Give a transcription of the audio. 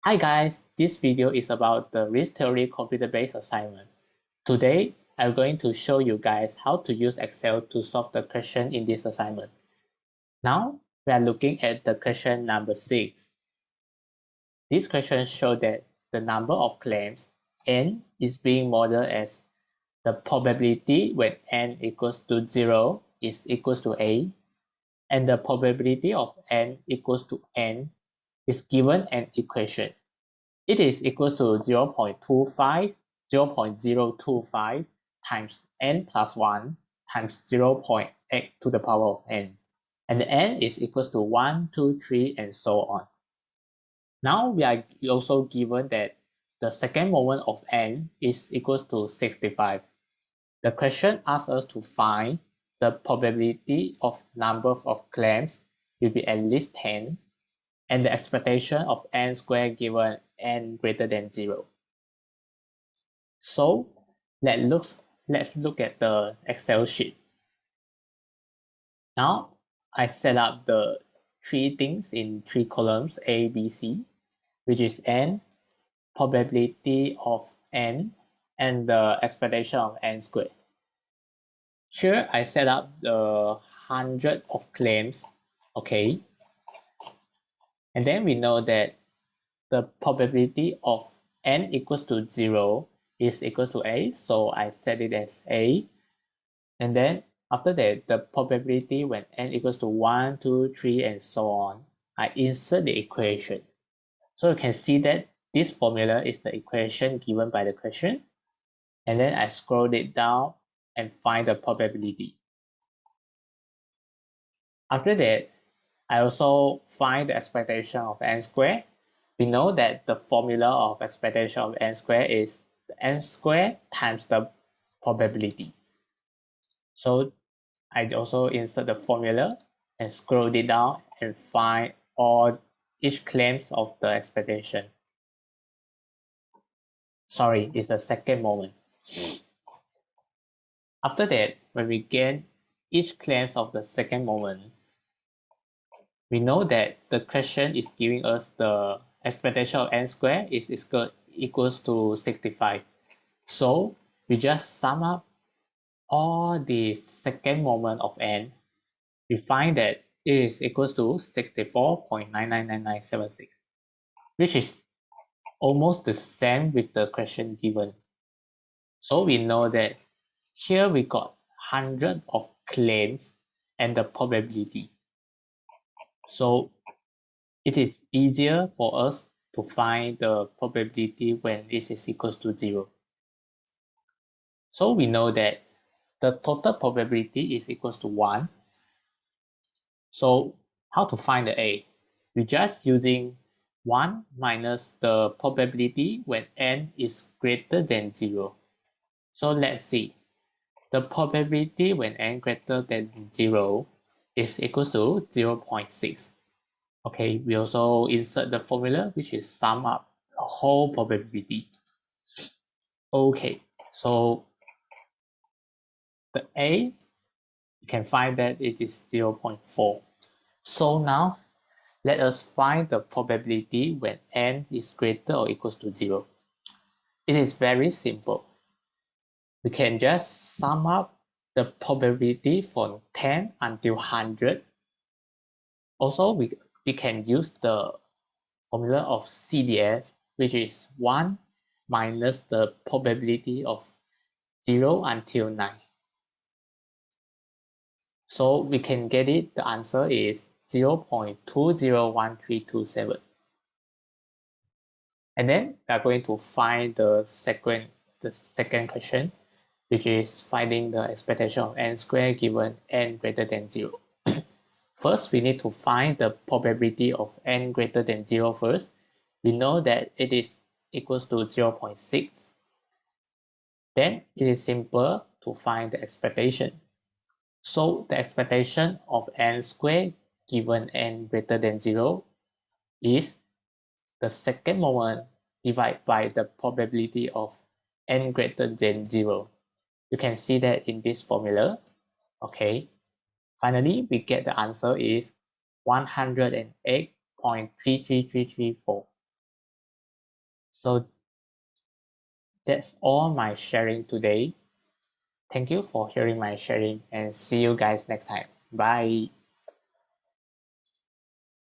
Hi guys, this video is about the RISC theory computer-based assignment. Today, I'm going to show you guys how to use Excel to solve the question in this assignment. Now, we are looking at the question number 6. This question shows that the number of claims n is being modeled as the probability when n equals to 0 is equals to a, and the probability of n equals to n is given an equation. It is equal to 0.025 times n plus 1 times 0.8 to the power of n. And n is equal to 1, 2, 3, and so on. Now we are also given that the second moment of n is equal to 65. The question asks us to find the probability of number of claims will be at least 10, and the expectation of n squared given n greater than 0. So let's look at the Excel sheet. Now I set up the three things in three columns A, B, C, which is n, probability of n, and the expectation of n squared. Here I set up the 100 of claims, okay? And then we know that the probability of n equals to 0 is equal to a, so I set it as a. And then after that, the probability when n equals to 1, 2, 3, and so on, I insert the equation. So you can see that this formula is the equation given by the question. And then I scroll it down and find the probability. After that, I also find the expectation of n squared. We know that the formula of expectation of n squared is n squared times the probability. So I also insert the formula and scroll it down and find each claims of the expectation. Sorry, it's the second moment. After that, when we get each claims of the second moment, we know that the question is giving us the expectation of n squared is equals to 65. So we just sum up all the second moment of n. We find that it is equals to 64.999976, which is almost the same with the question given. So we know that here we got 100 of claims and the probability. So it is easier for us to find the probability when this is equals to 0. So we know that the total probability is equals to 1. So how to find the A? We're just using 1 minus the probability when n is greater than 0. So let's see. The probability when n greater than 0 is equal to 0.6. Okay, we also insert the formula which is sum up the whole probability. Okay, so the A, you can find that it is 0.4. So now let us find the probability when n is greater or equals to 0. It is very simple. We can just sum up the probability from 10 until 100. Also, we can use the formula of CDF, which is 1 minus the probability of 0 until 9. So we can get it, the answer is 0.201327. And then we are going to find the second question, which is finding the expectation of n squared given n greater than 0. First, we need to find the probability of n greater than 0 first. We know that it is equals to 0.6. Then it is simple to find the expectation. So the expectation of n squared given n greater than 0 is the second moment divided by the probability of n greater than 0. You can see that in this formula. Okay. Finally, we get the answer is 108.33334. So that's all my sharing today. Thank you for hearing my sharing and see you guys next time. Bye.